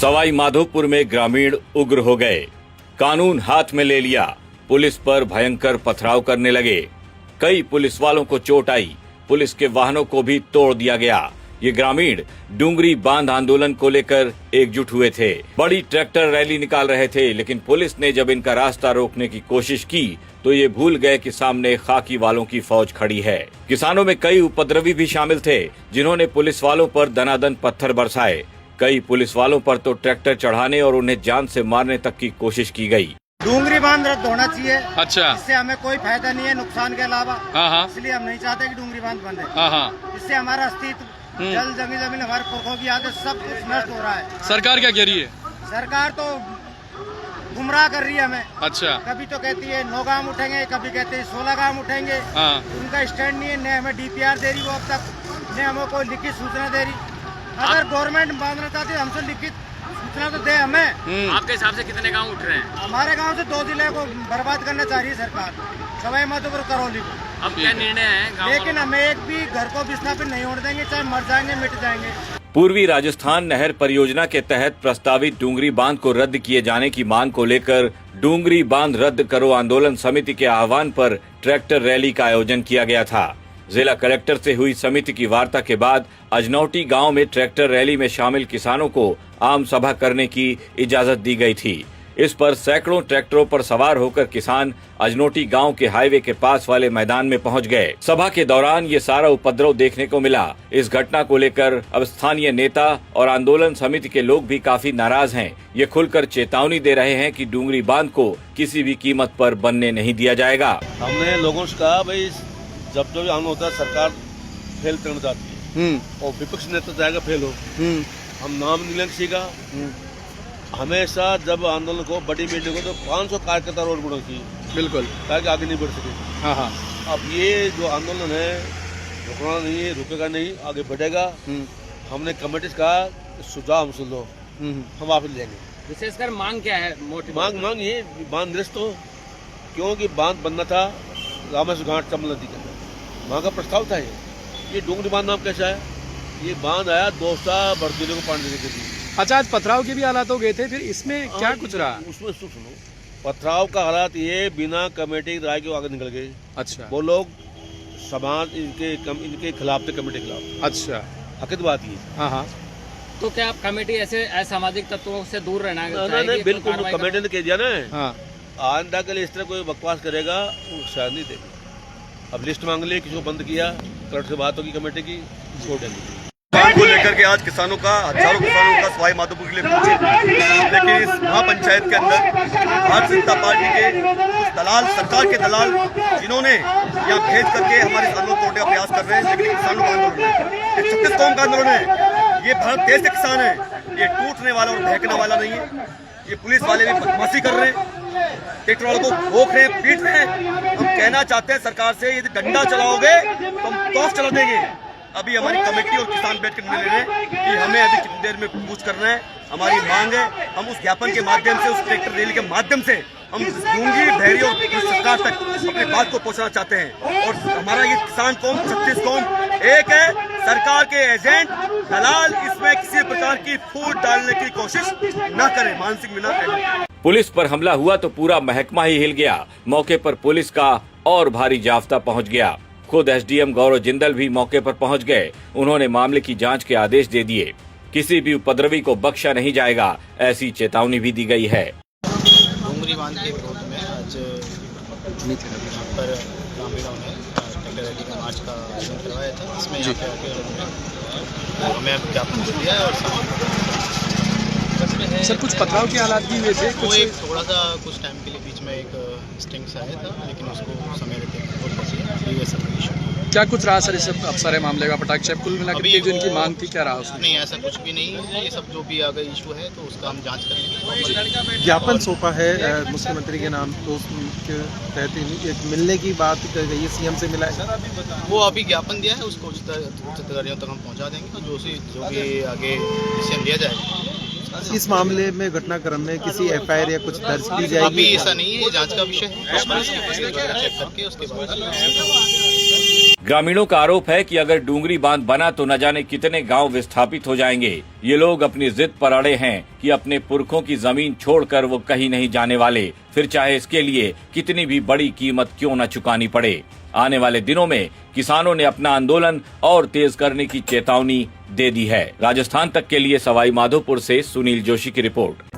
सवाई माधोपुर में ग्रामीण उग्र हो गए, कानून हाथ में ले लिया, पुलिस पर भयंकर पथराव करने लगे। कई पुलिस वालों को चोट आई, पुलिस के वाहनों को भी तोड़ दिया गया। ये ग्रामीण डूंगरी बांध आंदोलन को लेकर एकजुट हुए थे, बड़ी ट्रैक्टर रैली निकाल रहे थे, लेकिन पुलिस ने जब इनका रास्ता रोकने की कोशिश की तो ये भूल गए कि सामने खाकी वालों की फौज खड़ी है। किसानों में कई उपद्रवी भी शामिल थे, जिन्होंने पुलिस वालों पर दनादन पत्थर बरसाए। कई पुलिस वालों पर तो ट्रैक्टर चढ़ाने और उन्हें जान से मारने तक की कोशिश की गई। डूंगरी बांध रद्द होना चाहिए। अच्छा, इससे हमें कोई फायदा नहीं है, नुकसान के अलावा। इसलिए हम नहीं चाहते कि डूंगरी बांध बंद है। इससे हमारा अस्तित्व, जल जमीन हमारे पुरखों की आदत सब कुछ नष्ट हो रहा है। सरकार क्या कह रही है? सरकार तो गुमराह कर रही है हमें। अच्छा, कभी तो कहती है 9 गांव उठेंगे, कभी कहते हैं 16 गांव उठेंगे। उनका स्टैंड नहीं है, न हमें DPR दे रही वो अब तक, न हमें कोई लिखित सूचना दे रही। अगर गवर्नमेंट बांधना चाहती है हमसे लिखित सूचना तो दे हमें। आपके हिसाब से कितने गांव उठ रहे हैं? हमारे गांव से 2 जिले को बर्बाद करना चाह रही है सरकार, सवाई माधोपुर, करौली को। अब क्या निर्णय है? लेकिन हमें एक भी घर को विस्थापित नहीं होने देंगे, चाहे मर जाएंगे मिट जाएंगे। पूर्वी राजस्थान नहर परियोजना के तहत प्रस्तावित डूंगरी बांध को रद्द किए जाने की मांग को लेकर डूंगरी बांध रद्द करो आंदोलन समिति के आह्वान पर ट्रैक्टर रैली का आयोजन किया गया था। जिला कलेक्टर से हुई समिति की वार्ता के बाद अजनौटी गांव में ट्रैक्टर रैली में शामिल किसानों को आम सभा करने की इजाजत दी गई थी। इस पर सैकड़ों ट्रैक्टरों पर सवार होकर किसान अजनौटी गांव के हाईवे के पास वाले मैदान में पहुंच गए। सभा के दौरान ये सारा उपद्रव देखने को मिला। इस घटना को लेकर अब स्थानीय नेता और आंदोलन समिति के लोग भी काफी नाराज हैं। ये खुलकर चेतावनी दे रहे हैं कि डूंगरी बांध को किसी भी कीमत पर बनने नहीं दिया जाएगा। हमने लोगों से कहा भाई जब जो आंदोलन होता है सरकार फेल करना चाहती है और विपक्ष नेता जाएगा फेल हो। हम नाम नहीं लेंगे किसी का। हमेशा जब आंदोलन को बड़ी मीटिंग हो तो 500 कार्यकर्ता रोड गुणों की बिल्कुल ताकि आगे नहीं बढ़ सके। अब ये जो आंदोलन है रुकना नहीं है, रुकेगा नहीं, आगे बढ़ेगा। हमने कमेटी से कहा सुझाव हम सुन लो, हम वापस लेंगे। विशेषकर मांग क्या है? मांग ये बांध निरस्त हो, क्योंकि बांध बनना था रामेश्वर घाट चंबल नदी के अंदर। वहाँ का प्रस्ताव था ये डूंगरी बांध नाम कैसा है? ये बांध आया दोस्ता बर्दुले को पानी देने के लिए। अच्छा, आज पथराव के भी हालात हो गए थे, फिर इसमें क्या कुछ रहा? उसमें सुनो, पथराव का हालात ये बिना कमेटी राय के आगे निकल गए। अच्छा, वो लोग समाज इनके खिलाफ थे, कमेटी के खिलाफ। अच्छा, हकीकत बात ये। हाँ, तो क्या आप कमेटी ऐसे असामाजिक तत्वों से दूर रहना नहीं, बिल्कुल कमेटी ने कह दिया ना। हाँ, आइंदा के लिए इस तरह कोई बकवास करेगा वो शायद नहीं देगा। अब लिस्ट मांग ली, किसी को बंद किया, कलेक्टर से बात होगी कमेटी की, छोड़ देंगे। बांध को लेकर के आज किसानों का, हजारों किसानों का सवाई माधोपुर के लिए पहुंचे, लेकिन इस महापंचायत के अंदर भारतीय जनता पार्टी के दलाल, सरकार के दलाल, जिन्होंने यहाँ भेज करके हमारे किसानों को तोड़ने का प्रयास कर रहे हैं। लेकिन किसानों का आंदोलन है, ये 36 कौम का आंदोलन है। ये भारत देश के किसान है, ये टूटने वाला और बहकने वाला नहीं है। ये पुलिस वाले भी बदमाशी कर रहे हैं, ट्रैक्टर वालों को रोक रहे हैं, पीट रहे हैं। हम कहना चाहते हैं सरकार से, यदि डंडा चलाओगे तो हम तोप चला देंगे। अभी हमारी कमेटी और किसान बैठ कर निर्णय ले रहे हैं कि हमें अभी कितनी देर में कुछ करना है। हमारी मांग है, हम उस ज्ञापन के माध्यम से, उस ट्रैक्टर रैली के माध्यम से हम डूंगरी भैरी और सरकार तक अपनी बात को पहुंचाना चाहते हैं। और हमारा ये किसान कौम, 36 कौम एक है। सरकार के एजेंट दलाल इसमें किसी प्रकार की फूट डालने की कोशिश न करें, मानसिक में न करें। पुलिस पर हमला हुआ तो पूरा महकमा ही हिल गया। मौके पर पुलिस का और भारी जाब्ता पहुंच गया। खुद SDM गौरव जिंदल भी मौके पर पहुंच गए। उन्होंने मामले की जांच के आदेश दे दिए। किसी भी उपद्रवी को बख्शा नहीं जाएगा, ऐसी चेतावनी भी दी गई है। डूंगरी बांध के विरोध में आज यहाँ पर ग्रामीणों ने ट्रैक्टर रैली का मार्च का आयोजन करवाया था। इसमें यहाँ पे आके हमें ज्ञापन दिया है। और सर, कुछ पथराव के हालात भी हुए थे? वो एक थोड़ा सा कुछ टाइम के लिए बीच में एक स्टिंग्स आया था, लेकिन उसको समय रहते क्या कुछ रहा सर इस सारे मामले का पटाक्षेप? कुल मिलाकर के जो इनकी मांग थी, क्या रहा उसमें? नहीं, ऐसा कुछ भी नहीं है। ये सब जो भी अगर इशू है तो उसका हम जांच करेंगे। ज्ञापन सौंपा है मुख्यमंत्री के नाम, तो उसके तहत एक मिलने की बात कर गई है, CM से मिला है। वो अभी ज्ञापन दिया है, उसको उच्च अधिकारियों तक हम पहुँचा देंगे और जो भी आगे डिसीजन लिया जाएगा। इस मामले में घटनाक्रम में किसी FIR या कुछ दर्ज की जाएगी? अभी ऐसा नहीं है, जांच का विषय है। करके उसके बाद ग्रामीणों का आरोप है कि अगर डूंगरी बांध बना तो न जाने कितने गांव विस्थापित हो जाएंगे। ये लोग अपनी जिद पर अड़े हैं कि अपने पुरखों की जमीन छोड़कर वो कहीं नहीं जाने वाले, फिर चाहे इसके लिए कितनी भी बड़ी कीमत क्यों न चुकानी पड़े। आने वाले दिनों में किसानों ने अपना आंदोलन और तेज करने की चेतावनी दे दी है। राजस्थान तक के लिए सवाई माधोपुर से सुनील जोशी की रिपोर्ट।